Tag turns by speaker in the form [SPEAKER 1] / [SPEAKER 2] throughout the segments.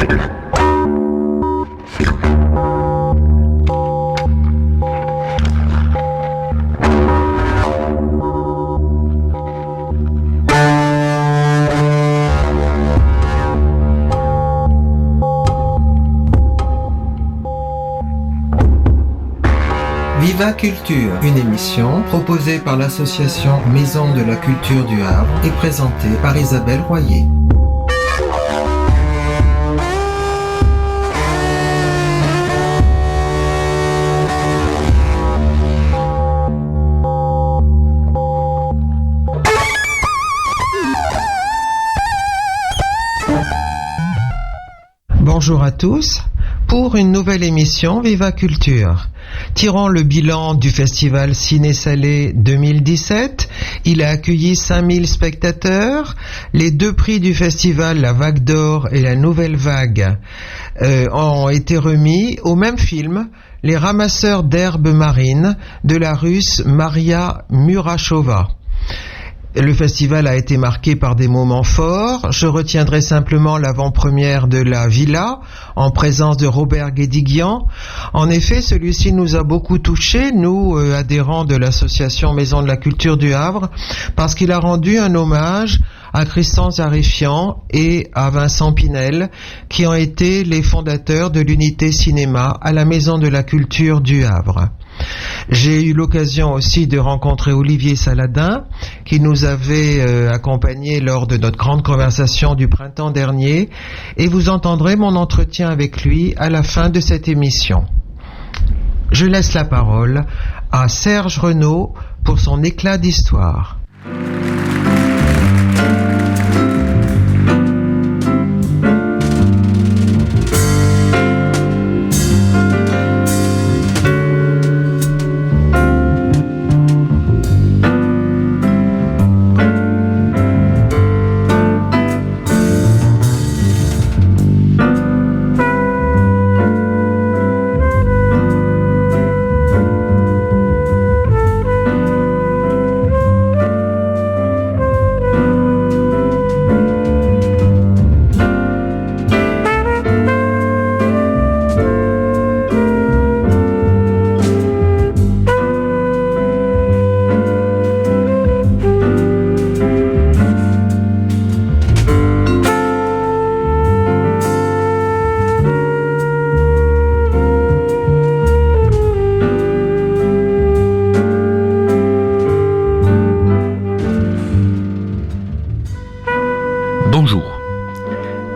[SPEAKER 1] Viva Culture, une émission proposée par l'association Maison de la Culture du Havre et présentée par Isabelle Royer. Bonjour à tous pour une nouvelle émission Viva Culture. Tirons le bilan du festival Ciné Salé 2017. Il a accueilli 5000 spectateurs. Les deux prix du festival, la Vague d'Or et la Nouvelle Vague, ont été remis au même film, Les Ramasseurs d'herbes marines, de la Russe Maria Murachova. Le festival a été marqué par des moments forts. Je retiendrai simplement l'avant-première de La Villa, en présence de Robert Guédiguian. En effet, celui-ci nous a beaucoup touchés, nous, adhérents de l'association Maison de la Culture du Havre, parce qu'il a rendu un hommage à Christian Zarifian et à Vincent Pinel, qui ont été les fondateurs de l'unité cinéma à la Maison de la Culture du Havre. J'ai eu l'occasion aussi de rencontrer Olivier Saladin, qui nous avait accompagnés lors de notre grande conversation du printemps dernier, et vous entendrez mon entretien avec lui à la fin de cette émission. Je laisse la parole à Serge Renaud pour son éclat d'histoire.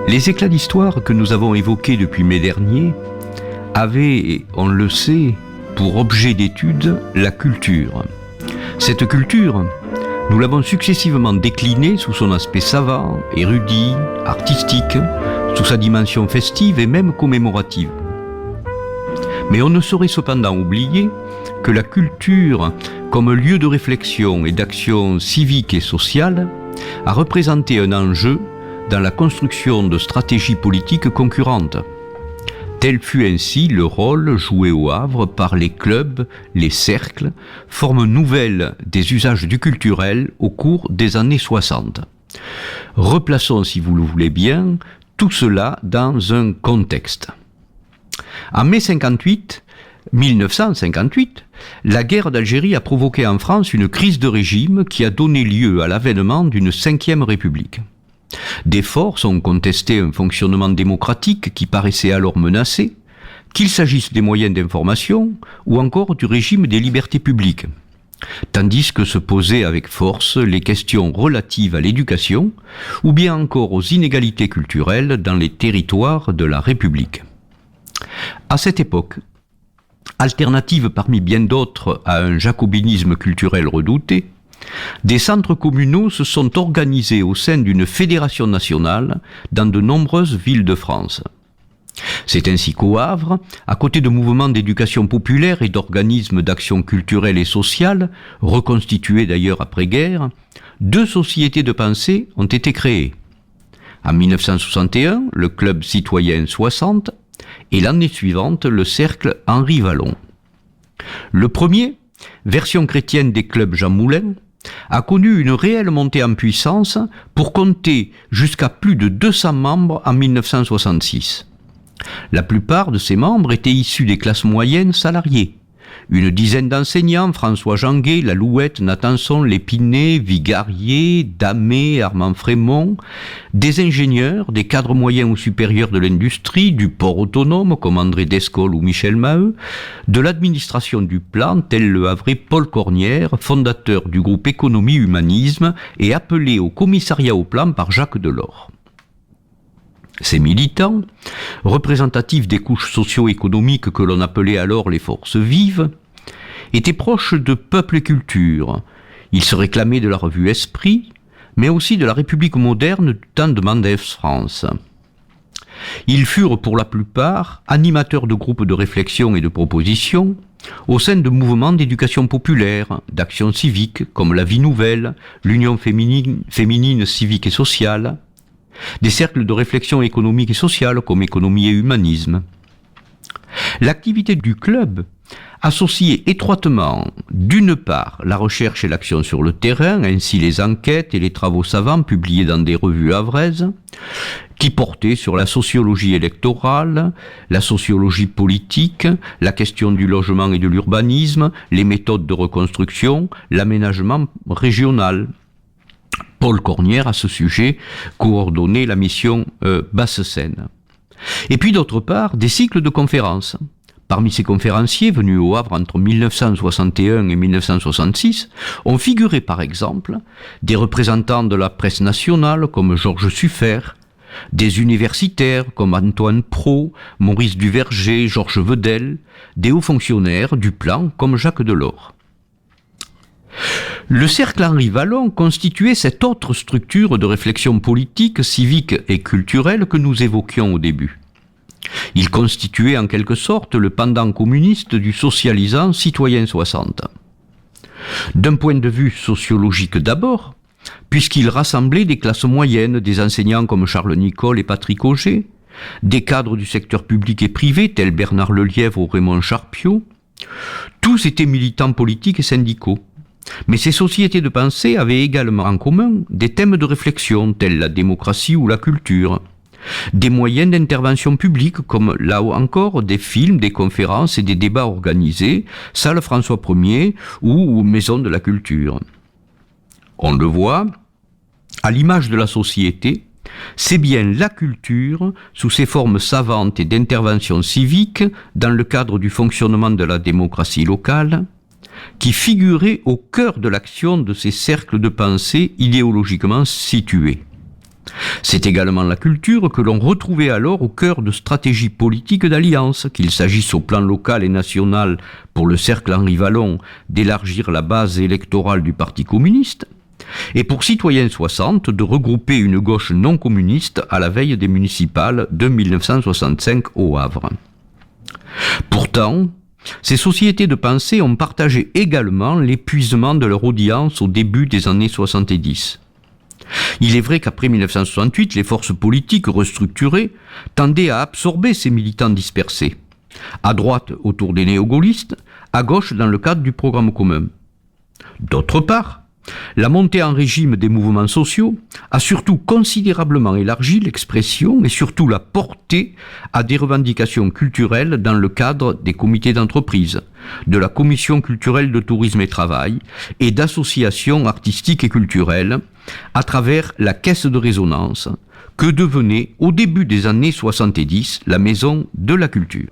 [SPEAKER 2] Les éclats d'histoire que nous avons évoqués depuis mai dernier avaient, on le sait, pour objet d'étude la culture. Cette culture, nous l'avons successivement déclinée sous son aspect savant, érudit, artistique, sous sa dimension festive et même commémorative. Mais on ne saurait cependant oublier que la culture, comme lieu de réflexion et d'action civique et sociale, a représenté un enjeu dans la construction de stratégies politiques concurrentes. Tel fut ainsi le rôle joué au Havre par les clubs, les cercles, forme nouvelle des usages du culturel au cours des années 60. Replaçons, si vous le voulez bien, tout cela dans un contexte. En mai 1958, la guerre d'Algérie a provoqué en France une crise de régime qui a donné lieu à l'avènement d'une 5e République. Des forces ont contesté un fonctionnement démocratique qui paraissait alors menacé, qu'il s'agisse des moyens d'information ou encore du régime des libertés publiques, tandis que se posaient avec force les questions relatives à l'éducation ou bien encore aux inégalités culturelles dans les territoires de la République. À cette époque, alternative parmi bien d'autres à un jacobinisme culturel redouté, des centres communaux se sont organisés au sein d'une fédération nationale dans de nombreuses villes de France. C'est ainsi qu'au Havre, à côté de mouvements d'éducation populaire et d'organismes d'action culturelle et sociale, reconstitués d'ailleurs après-guerre, 2 sociétés de pensée ont été créées. En 1961, le Club citoyen 60 et l'année suivante, le Cercle Henri Vallon. Le premier, version chrétienne des clubs Jean Moulin, a connu une réelle montée en puissance pour compter jusqu'à plus de 200 membres en 1966. La plupart de ces membres étaient issus des classes moyennes salariées. Une dizaine d'enseignants, François Janguet, Lalouette, Natanson, Lépinet, Vigarier, Damé, Armand Frémont, des ingénieurs, des cadres moyens ou supérieurs de l'industrie, du port autonome comme André Descoles ou Michel Maheu, de l'administration du plan tel le havrais Paul Cornière, fondateur du groupe Économie Humanisme et appelé au commissariat au plan par Jacques Delors. Ces militants, représentatifs des couches socio-économiques que l'on appelait alors les forces vives, étaient proches de Peuple et Culture. Ils se réclamaient de la revue Esprit, mais aussi de la République moderne du temps de Mendès France. Ils furent pour la plupart animateurs de groupes de réflexion et de proposition au sein de mouvements d'éducation populaire, d'action civique comme la Vie Nouvelle, l'Union féminine civique et sociale, des cercles de réflexion économique et sociale comme Économie et Humanisme. L'activité du club associait étroitement, d'une part, la recherche et l'action sur le terrain, ainsi les enquêtes et les travaux savants publiés dans des revues havraises, qui portaient sur la sociologie électorale, la sociologie politique, la question du logement et de l'urbanisme, les méthodes de reconstruction, l'aménagement régional. Paul Cornière, à ce sujet, coordonnait la mission Basse-Seine. Et puis d'autre part, des cycles de conférences. Parmi ces conférenciers venus au Havre entre 1961 et 1966, ont figuré par exemple des représentants de la presse nationale comme Georges Suffert, des universitaires comme Antoine Pro, Maurice Duverger, Georges Vedel, des hauts fonctionnaires du plan comme Jacques Delors. Le cercle Henri Wallon constituait cette autre structure de réflexion politique, civique et culturelle que nous évoquions au début. Il constituait en quelque sorte le pendant communiste du socialisant Citoyen 60. D'un point de vue sociologique d'abord, puisqu'il rassemblait des classes moyennes, des enseignants comme Charles Nicolle et Patrick Auger, des cadres du secteur public et privé tels Bernard Lelièvre ou Raymond Charpiot, tous étaient militants politiques et syndicaux. Mais ces sociétés de pensée avaient également en commun des thèmes de réflexion tels la démocratie ou la culture, des moyens d'intervention publique comme là encore des films, des conférences et des débats organisés, salle François Ier ou maison de la culture. On le voit, à l'image de la société, c'est bien la culture, sous ses formes savantes et d'intervention civique, dans le cadre du fonctionnement de la démocratie locale, qui figurait au cœur de l'action de ces cercles de pensée idéologiquement situés. C'est également la culture que l'on retrouvait alors au cœur de stratégies politiques d'alliance, qu'il s'agisse au plan local et national pour le cercle Henri Wallon d'élargir la base électorale du Parti communiste, et pour Citoyen 60 de regrouper une gauche non communiste à la veille des municipales de 1965 au Havre. Pourtant, ces sociétés de pensée ont partagé également l'épuisement de leur audience au début des années 70. Il est vrai qu'après 1968, les forces politiques restructurées tendaient à absorber ces militants dispersés, à droite autour des néo-gaullistes, à gauche dans le cadre du programme commun. D'autre part, la montée en régime des mouvements sociaux a surtout considérablement élargi l'expression et surtout la portée à des revendications culturelles dans le cadre des comités d'entreprise, de la commission culturelle de tourisme et travail et d'associations artistiques et culturelles à travers la caisse de résonance que devenait au début des années 70 la maison de la culture.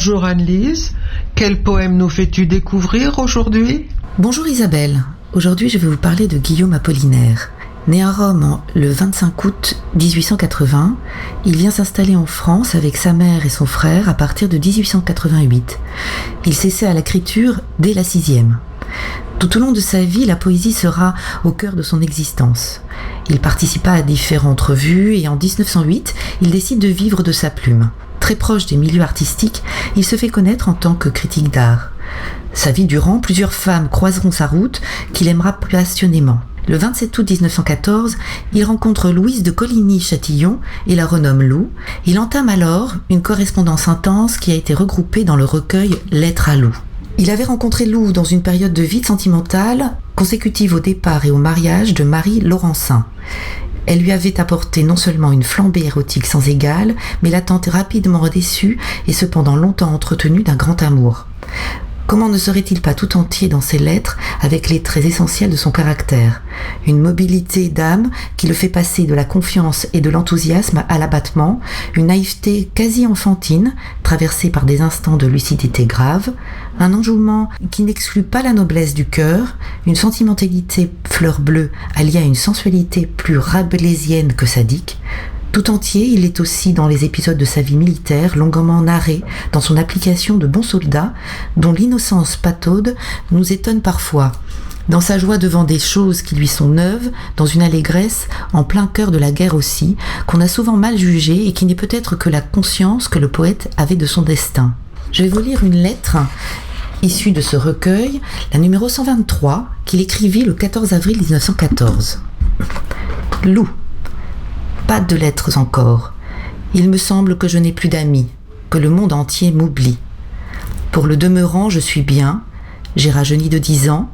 [SPEAKER 1] Bonjour Anne-Lise, quel poème nous fais-tu découvrir aujourd'hui ?
[SPEAKER 3] Bonjour Isabelle, aujourd'hui je vais vous parler de Guillaume Apollinaire. Né à Rome le 25 août 1880, il vient s'installer en France avec sa mère et son frère à partir de 1888. Il s'essaie à l'écriture dès la 6e. Tout au long de sa vie, la poésie sera au cœur de son existence. Il participa à différentes revues et en 1908, il décide de vivre de sa plume. Très proche des milieux artistiques, il se fait connaître en tant que critique d'art. Sa vie durant, plusieurs femmes croiseront sa route qu'il aimera passionnément. Le 27 août 1914, il rencontre Louise de Coligny-Châtillon et la renomme Lou. Il entame alors une correspondance intense qui a été regroupée dans le recueil Lettres à Lou. Il avait rencontré Lou dans une période de vide sentimentale consécutive au départ et au mariage de Marie Laurencin. Elle lui avait apporté non seulement une flambée érotique sans égale, mais l'attente rapidement redéçue et cependant longtemps entretenue d'un grand amour. Comment ne serait-il pas tout entier dans ses lettres avec les traits essentiels de son caractère ? Une mobilité d'âme qui le fait passer de la confiance et de l'enthousiasme à l'abattement, une naïveté quasi enfantine, traversée par des instants de lucidité grave, un enjouement qui n'exclut pas la noblesse du cœur, une sentimentalité fleur bleue alliée à une sensualité plus rabelaisienne que sadique. Tout entier, il est aussi dans les épisodes de sa vie militaire, longuement narrés dans son application de bon soldat, dont l'innocence pataude nous étonne parfois. Dans sa joie devant des choses qui lui sont neuves, dans une allégresse, en plein cœur de la guerre aussi, qu'on a souvent mal jugée et qui n'est peut-être que la conscience que le poète avait de son destin. Je vais vous lire une lettre issue de ce recueil, la numéro 123, qu'il écrivit le 14 avril 1914. Lou. Pas de lettres encore. Il me semble que je n'ai plus d'amis, que le monde entier m'oublie. Pour le demeurant, je suis bien, j'ai rajeuni de 10 ans.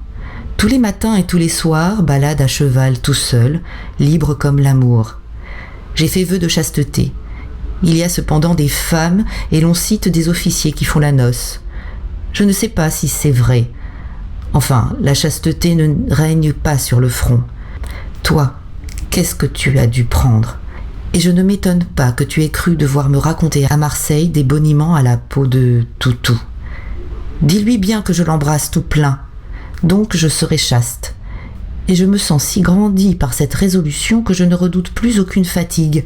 [SPEAKER 3] Tous les matins et tous les soirs, balade à cheval tout seul, libre comme l'amour. J'ai fait vœu de chasteté. Il y a cependant des femmes et l'on cite des officiers qui font la noce. Je ne sais pas si c'est vrai. Enfin, la chasteté ne règne pas sur le front. Toi, qu'est-ce que tu as dû prendre ? Et je ne m'étonne pas que tu aies cru devoir me raconter à Marseille des boniments à la peau de toutou. Dis-lui bien que je l'embrasse tout plein, donc je serai chaste. Et je me sens si grandi par cette résolution que je ne redoute plus aucune fatigue.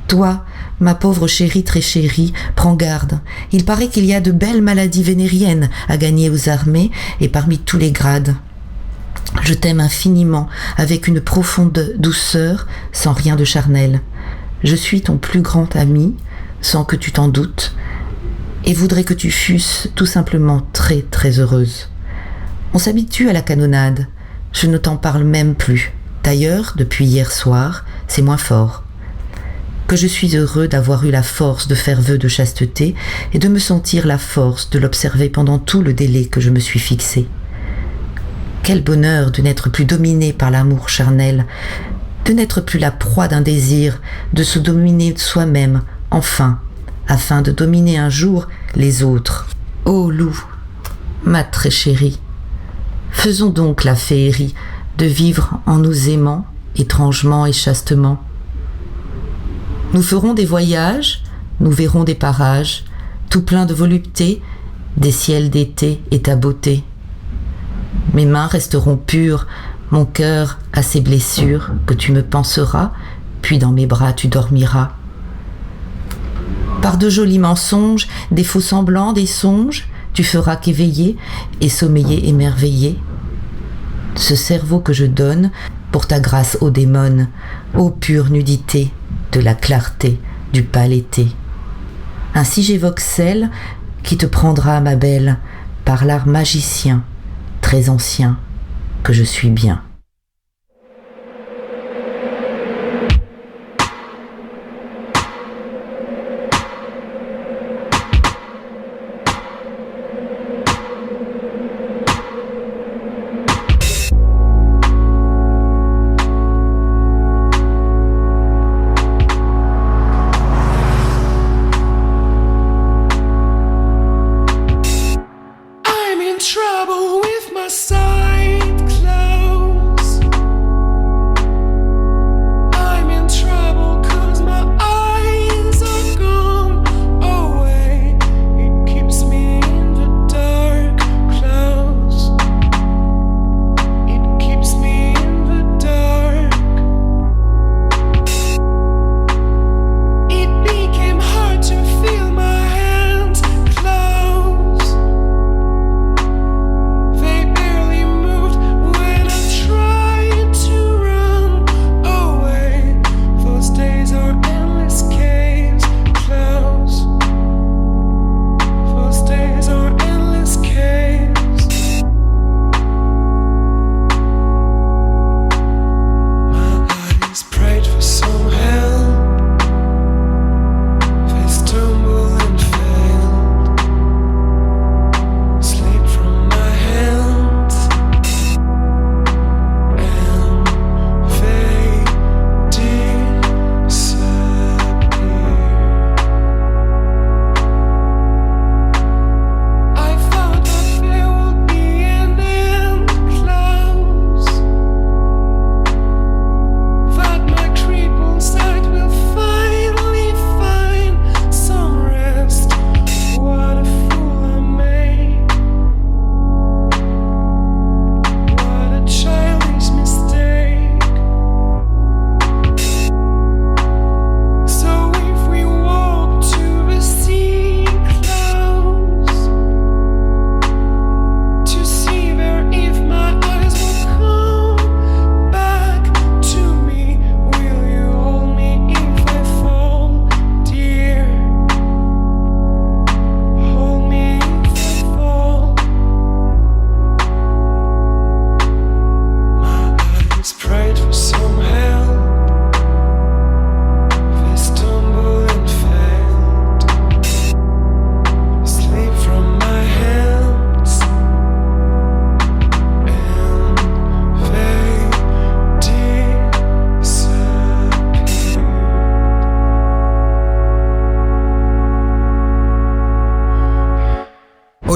[SPEAKER 3] Toi, ma pauvre chérie très chérie, prends garde. Il paraît qu'il y a de belles maladies vénériennes à gagner aux armées et parmi tous les grades. Je t'aime infiniment, avec une profonde douceur, sans rien de charnel. Je suis ton plus grand ami, sans que tu t'en doutes, et voudrais que tu fusses tout simplement très très heureuse. On s'habitue à la canonnade, je ne t'en parle même plus. D'ailleurs, depuis hier soir, c'est moins fort. Que je suis heureux d'avoir eu la force de faire vœu de chasteté et de me sentir la force de l'observer pendant tout le délai que je me suis fixé. Quel bonheur de n'être plus dominé par l'amour charnel, de n'être plus la proie d'un désir, de se dominer soi-même, enfin, afin de dominer un jour les autres. Ô Lou, ma très chérie, faisons donc la féerie de vivre en nous aimant, étrangement et chastement. Nous ferons des voyages, nous verrons des parages, tout plein de volupté, des ciels d'été et ta beauté. Mes mains resteront pures, mon cœur a ses blessures que tu me penseras, puis dans mes bras tu dormiras. Par de jolis mensonges, des faux semblants, des songes, tu feras qu'éveiller et sommeiller émerveillé. Ce cerveau que je donne pour ta grâce ô démone, ô pure nudité, de la clarté du pâle été. Ainsi j'évoque celle qui te prendra, ma belle, par l'art magicien, très ancien, que je suis bien.
[SPEAKER 4] Trouble with my sight closed.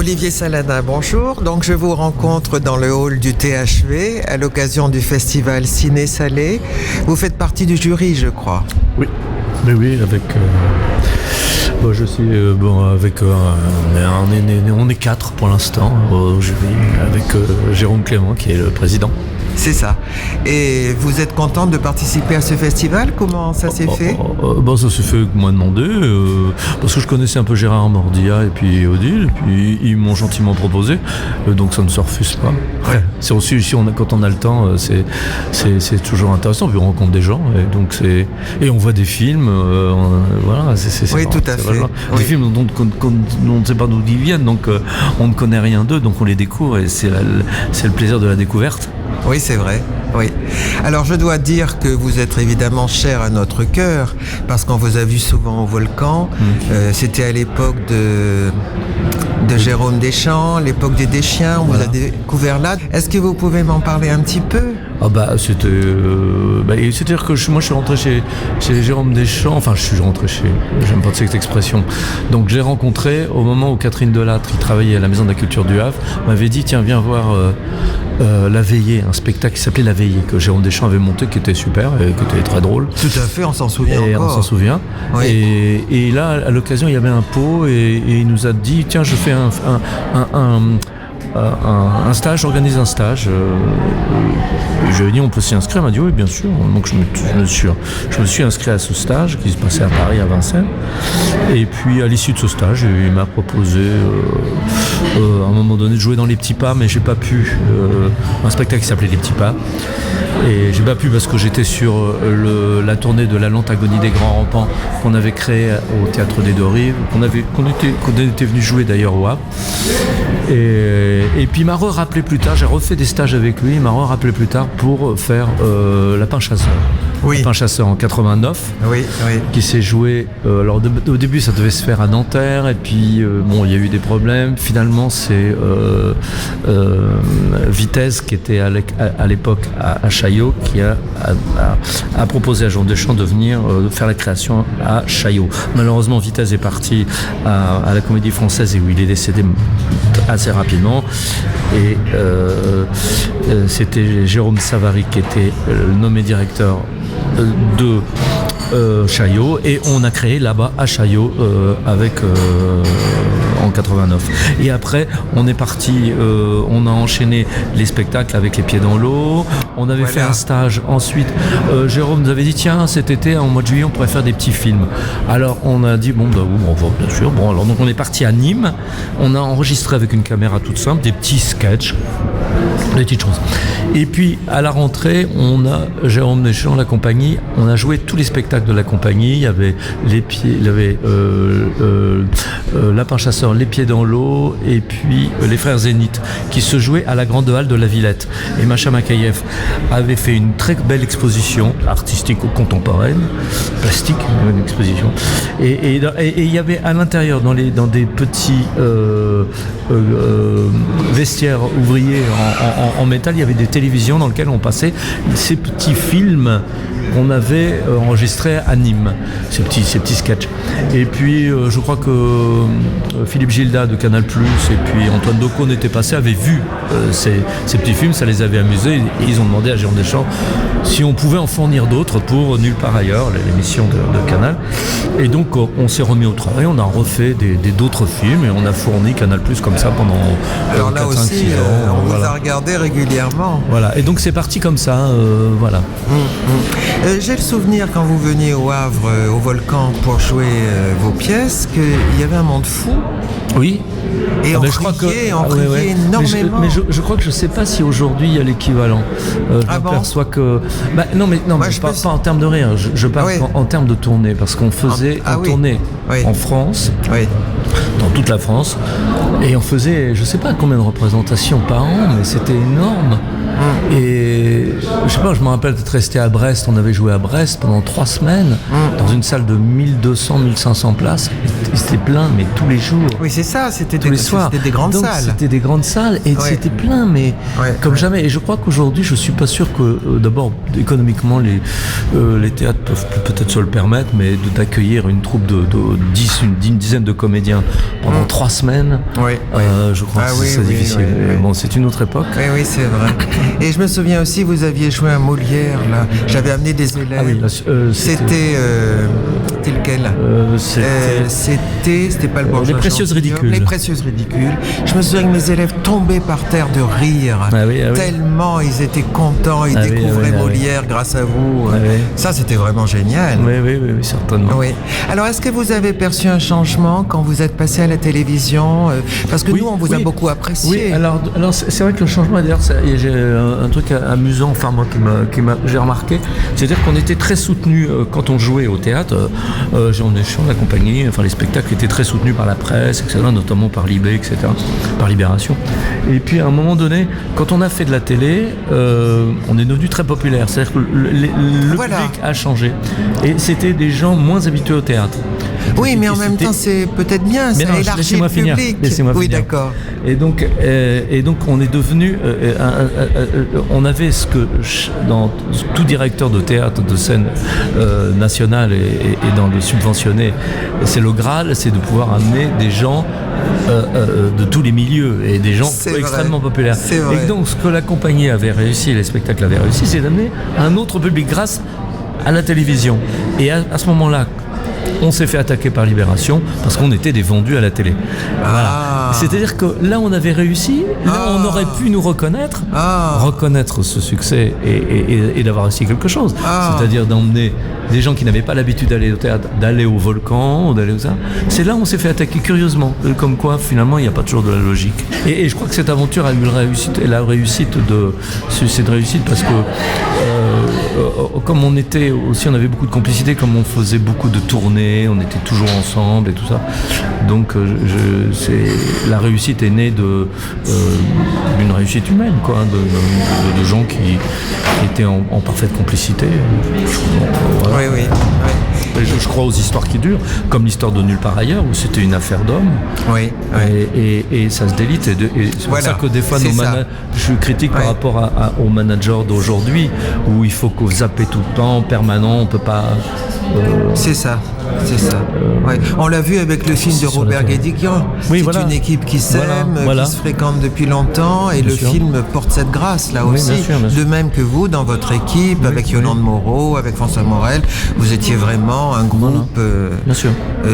[SPEAKER 1] Olivier Salana, bonjour. Donc je vous rencontre dans le hall du THV à l'occasion du festival Ciné Salé. Vous faites partie du jury, je crois.
[SPEAKER 4] Oui, mais oui, avec... je suis avec on est 4 pour l'instant au jury avec Jérôme Clément qui est le président.
[SPEAKER 1] C'est ça. Et vous êtes contente de participer à ce festival? Comment ça s'est fait?
[SPEAKER 4] Ça s'est fait moins demandé, parce que je connaissais un peu Gérard Mordia et puis Odile, et puis ils m'ont gentiment proposé, donc ça ne se refuse pas. Ouais. C'est aussi quand on a le temps, c'est toujours intéressant, puis on rencontre des gens, et on voit des films, voilà, c'est
[SPEAKER 1] oui, tout à fait.
[SPEAKER 4] Des films dont on ne sait pas d'où ils viennent, donc on ne connaît rien d'eux, donc on les découvre, et c'est le plaisir de la découverte.
[SPEAKER 1] Oui, c'est vrai. Oui. Alors, je dois dire que vous êtes évidemment cher à notre cœur, parce qu'on vous a vu souvent au Volcan. C'était à l'époque de Jérôme Deschamps, l'époque des Deschiens. On vous a découvert là. Est-ce que vous pouvez m'en parler un petit peu?
[SPEAKER 4] C'est-à-dire que moi je suis rentré chez Jérôme Deschamps, enfin je suis rentré j'aime pas cette expression, donc j'ai rencontré au moment où Catherine Delattre, qui travaillait à la Maison de la Culture du Havre, m'avait dit tiens viens voir La Veillée, un spectacle qui s'appelait La Veillée, que Jérôme Deschamps avait monté, qui était super et qui était très drôle.
[SPEAKER 1] Tout à fait, on s'en souvient encore.
[SPEAKER 4] On s'en souvient. Oui. Et là, à l'occasion, il y avait un pot et il nous a dit tiens, je fais un stage, j'organise un stage. Je lui ai dit on peut s'y inscrire, il m'a dit oui bien sûr. Donc je me suis inscrit à ce stage qui se passait à Paris, à Vincennes. Et puis à l'issue de ce stage, il m'a proposé à un moment donné de jouer dans Les Petits Pas, mais j'ai pas pu. Un spectacle qui s'appelait Les Petits Pas. Et j'ai pas pu parce que j'étais sur la tournée de La Lente Agonie des Grands Rampants qu'on avait créé au Théâtre des Deux Rives, qu'on était venu jouer d'ailleurs au Havre. Et puis il m'a rappelé plus tard, j'ai refait des stages avec lui, il m'a rappelé plus tard pour faire Lapin Chasseur.
[SPEAKER 1] Oui.
[SPEAKER 4] Lapin Chasseur en 89, qui s'est joué. Alors au début ça devait se faire à Nanterre, et puis il y a eu des problèmes. Finalement c'est Vitesse, qui était à l'époque à Chaillot, qui a proposé à Jérôme Deschamps de venir faire la création à Chaillot. Malheureusement Vitesse est parti à la Comédie Française, et où il est décédé assez rapidement. Et c'était Jérôme Savary qui était nommé directeur de Chaillot, et on a créé là-bas à Chaillot en 89. Et après on est parti, on a enchaîné les spectacles avec Les Pieds dans l'eau. On avait fait un stage ensuite. Jérôme nous avait dit tiens, cet été en mois de juillet on pourrait faire des petits films. Alors on a dit bien sûr. Alors donc on est parti à Nîmes. On a enregistré avec une caméra toute simple des petits sketchs, des petites choses. Et puis à la rentrée, on a Jérôme Deschamps, la compagnie, on a joué tous les spectacles de la compagnie. Il y avait Lapin Chasseur, Les Pieds dans l'eau, et puis Les Frères Zénith, qui se jouaient à la Grande Halle de la Villette. Et Macha Makayev avait fait une très belle exposition artistique contemporaine, plastique, une exposition. Et il y avait à l'intérieur, dans des petits vestiaires ouvriers en métal, il y avait des télévisions dans lesquelles on passait ces petits films qu'on avait enregistrés à Nîmes, ces petits sketchs. Et puis je crois que Philippe Gilda de Canal+, et puis Antoine Daucon étaient passés, avaient vu ces petits films, ça les avait amusés, et ils ont demandé à Jérôme Deschamps si on pouvait en fournir d'autres pour Nulle part ailleurs, l'émission de Canal. Et donc on s'est remis au travail, on a refait d'autres films, et on a fourni Canal+ comme ça pendant 4, 5, 6 ans.
[SPEAKER 1] On vous a regardé régulièrement.
[SPEAKER 4] Voilà, et donc c'est parti comme ça, voilà.
[SPEAKER 1] J'ai le souvenir, quand vous veniez au Havre, au Volcan, pour jouer vos pièces, qu'il y avait un monde fou.
[SPEAKER 4] Oui.
[SPEAKER 1] Et on criait énormément.
[SPEAKER 4] Mais je crois que je ne sais pas si aujourd'hui il y a l'équivalent. Je m'aperçois que... non, mais je ne parle pas en termes de rire, je parle en termes de tournée, parce qu'on faisait une tournée en France, dans toute la France, et on faisait, je ne sais pas combien de représentations par an, mais c'était énorme. Et je sais pas, je me rappelle d'être resté à Brest, on avait joué à Brest pendant 3 semaines, dans une salle de 1200-1500 places, et c'était plein, mais tous les jours.
[SPEAKER 1] Oui, c'est ça, c'était
[SPEAKER 4] tous les soirs.
[SPEAKER 1] C'était des grandes
[SPEAKER 4] Donc,
[SPEAKER 1] salles.
[SPEAKER 4] C'était des grandes salles, et c'était plein, mais comme jamais. Et je crois qu'aujourd'hui, je suis pas sûr que, d'abord, économiquement, les théâtres peuvent peut-être se le permettre, mais d'accueillir une troupe de 10, une dizaine de comédiens pendant 3 semaines, je crois que c'est difficile. Bon, c'est une autre époque.
[SPEAKER 1] Oui, c'est vrai. Et je me souviens aussi, vous aviez joué un Molière, là. J'avais amené des élèves.
[SPEAKER 4] Ah oui, là,
[SPEAKER 1] c'était lequel C'était pas le Bourgeois.
[SPEAKER 4] Les Précieuses Ridicules.
[SPEAKER 1] Les Précieuses Ridicules. Je me souviens que mes élèves tombaient par terre de rire. Tellement ils étaient contents, ils découvraient Molière grâce à vous. Ça, c'était vraiment génial.
[SPEAKER 4] Oui, certainement.
[SPEAKER 1] Oui. Alors, est-ce que vous avez perçu un changement quand vous êtes passé à la télévision? Parce que nous, on vous a beaucoup apprécié.
[SPEAKER 4] Oui, alors c'est vrai que le changement, d'ailleurs, j'ai un truc amusant, enfin moi j'ai remarqué, c'est-à-dire qu'on était très soutenus quand on jouait au théâtre. On accompagnait, enfin les spectacles étaient très soutenus par la presse, etc., notamment par Libé, etc., par Libération. Et puis à un moment donné, quand on a fait de la télé, on est devenu très populaire, c'est-à-dire que le public a changé. Et c'était des gens moins habitués au théâtre.
[SPEAKER 1] Oui, mais en même temps, c'est peut-être bien, ça élargit le public.
[SPEAKER 4] Laissez-moi finir.
[SPEAKER 1] D'accord.
[SPEAKER 4] Et donc, on est devenu, on avait ce que dans tout directeur de théâtre, de scène nationale et dans le subventionné, c'est le Graal, c'est de pouvoir amener des gens de tous les milieux et des gens extrêmement populaires. Et donc, ce que la compagnie avait réussi, les spectacles avaient réussi, c'est d'amener un autre public grâce à la télévision. Et à ce moment-là, on s'est fait attaquer par Libération parce qu'on était des vendus à la télé. Voilà. C'est-à-dire que là, on avait réussi, là, on aurait pu nous reconnaître ce succès et d'avoir réussi quelque chose. C'est-à-dire d'emmener des gens qui n'avaient pas l'habitude d'aller au théâtre, d'aller au Volcan, ou d'aller où ça. C'est là où on s'est fait attaquer curieusement. Comme quoi, finalement, il n'y a pas toujours de la logique. Et je crois que cette aventure a eu la réussite cette réussite parce que comme on était aussi, on avait beaucoup de complicité, comme on faisait beaucoup de tournées, on était toujours ensemble et tout ça. Donc la réussite est née d'une réussite humaine, quoi, de gens qui étaient en parfaite complicité.
[SPEAKER 1] Oui.
[SPEAKER 4] Je crois aux histoires qui durent, comme l'histoire de Nulle part ailleurs, où c'était une affaire d'hommes.
[SPEAKER 1] Oui.
[SPEAKER 4] Et ça se délite. Et c'est pour ça que des fois, je suis critique par rapport aux managers d'aujourd'hui, où il faut zapper tout le temps, permanent, on peut pas...
[SPEAKER 1] C'est ça. On l'a vu avec le film de Robert Guédiguian. C'est une équipe qui s'aime, qui se fréquente depuis longtemps, et film porte cette grâce là aussi. Bien sûr. De même que vous, dans votre équipe, avec Yolande Moreau, avec François Morel, vous étiez vraiment un groupe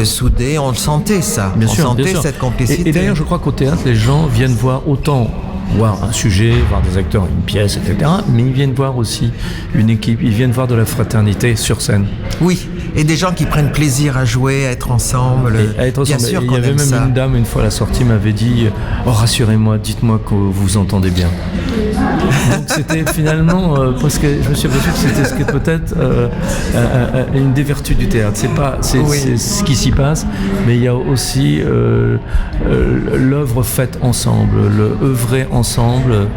[SPEAKER 1] soudé. On le sentait ça. On sentait cette complicité.
[SPEAKER 4] Et d'ailleurs, je crois qu'au théâtre, les gens viennent voir un sujet, voir des acteurs, une pièce, etc. Mais ils viennent voir aussi une équipe, ils viennent voir de la fraternité sur scène.
[SPEAKER 1] Oui, et des gens qui prennent plaisir à jouer, à être ensemble. Bien sûr
[SPEAKER 4] il y avait même une dame, une fois à la sortie, m'avait dit « Oh, rassurez-moi, dites-moi que vous entendez bien ». Donc c'était finalement, parce que je me suis aperçu que c'était ce qui est peut-être une des vertus du théâtre. C'est ce qui s'y passe, mais il y a aussi l'œuvre faite ensemble, le œuvrer ensemble.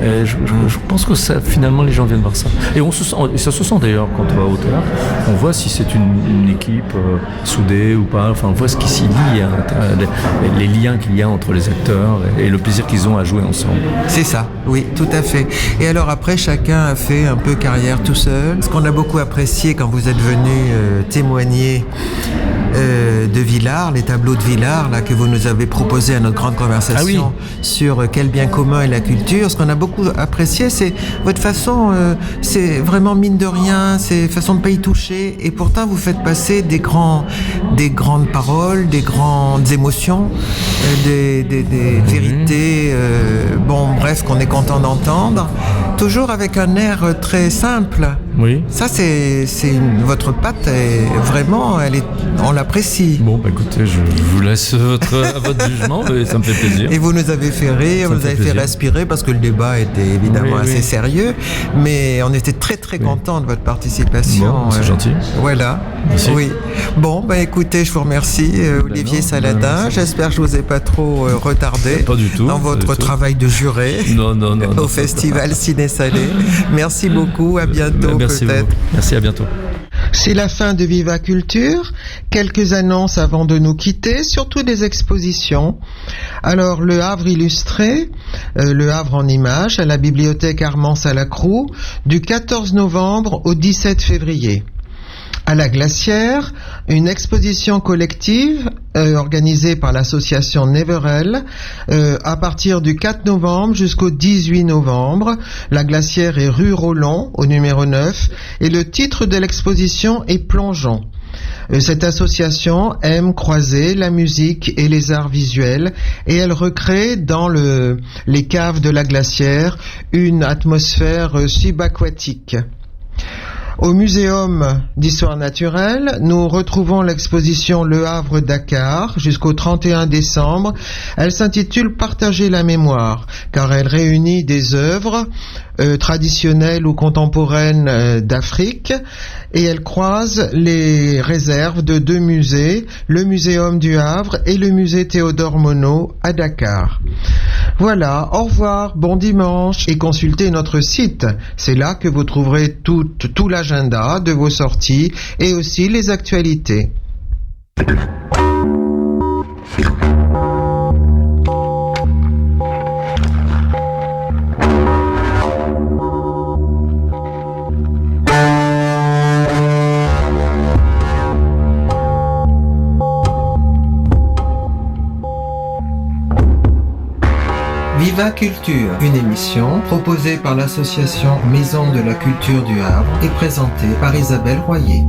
[SPEAKER 4] Je pense que ça, finalement, les gens viennent voir ça. Et ça se sent d'ailleurs quand on va au théâtre. On voit si c'est une équipe soudée ou pas. Enfin, on voit ce qui s'y lie, les liens qu'il y a entre les acteurs et le plaisir qu'ils ont à jouer ensemble.
[SPEAKER 1] C'est ça, oui, tout à fait. Et alors après, chacun a fait un peu carrière tout seul. Ce qu'on a beaucoup apprécié quand vous êtes venu témoigner de Villars, les tableaux de Villars là, que vous nous avez proposés à notre grande conversation sur quel bien commun est la culture. Ce qu'on a beaucoup apprécié, c'est votre façon, c'est vraiment mine de rien, c'est façon de ne pas y toucher, et pourtant vous faites passer des grandes paroles, des grandes émotions, des vérités, bref, qu'on est content d'entendre, toujours avec un air très simple,
[SPEAKER 4] Oui.
[SPEAKER 1] Ça, votre pâte est vraiment, on l'apprécie.
[SPEAKER 4] Bon, bah écoutez, je vous laisse à votre jugement, mais ça me fait plaisir.
[SPEAKER 1] Et vous nous avez fait rire, vous nous avez fait respirer parce que le débat était évidemment assez sérieux, mais on était très très contents de votre participation.
[SPEAKER 4] Bon, c'est gentil.
[SPEAKER 1] Voilà.
[SPEAKER 4] Merci.
[SPEAKER 1] Oui. Bon, bah écoutez, je vous remercie, Olivier Saladin. J'espère que je vous ai pas trop retardé.
[SPEAKER 4] Pas du tout.
[SPEAKER 1] Dans votre travail de juré.
[SPEAKER 4] Non.
[SPEAKER 1] Au Festival Ciné Salé. Merci beaucoup. À bientôt.
[SPEAKER 4] Merci
[SPEAKER 1] peut-être.
[SPEAKER 4] Merci, à bientôt.
[SPEAKER 1] C'est la fin de Viva Culture. Quelques annonces avant de nous quitter, surtout des expositions. Alors, le Havre illustré, le Havre en images, à la bibliothèque Armand-Salacroux, du 14 novembre au 17 février. À la Glacière, une exposition collective organisée par l'association Neverell à partir du 4 novembre jusqu'au 18 novembre. La Glacière est rue Rollon, au numéro 9, et le titre de l'exposition est Plongeons. Cette association aime croiser la musique et les arts visuels et elle recrée dans les caves de la Glacière une atmosphère subaquatique. Au Muséum d'Histoire Naturelle, nous retrouvons l'exposition Le Havre-Dakar jusqu'au 31 décembre. Elle s'intitule « Partager la mémoire » car elle réunit des œuvres traditionnelles ou contemporaines d'Afrique et elle croise les réserves de 2 musées, le Muséum du Havre et le musée Théodore Monod à Dakar. Voilà, au revoir, bon dimanche et consultez notre site. C'est là que vous trouverez tout l'agenda de vos sorties et aussi les actualités. Viva Culture, une émission proposée par l'association Maison de la Culture du Havre et présentée par Isabelle Royer.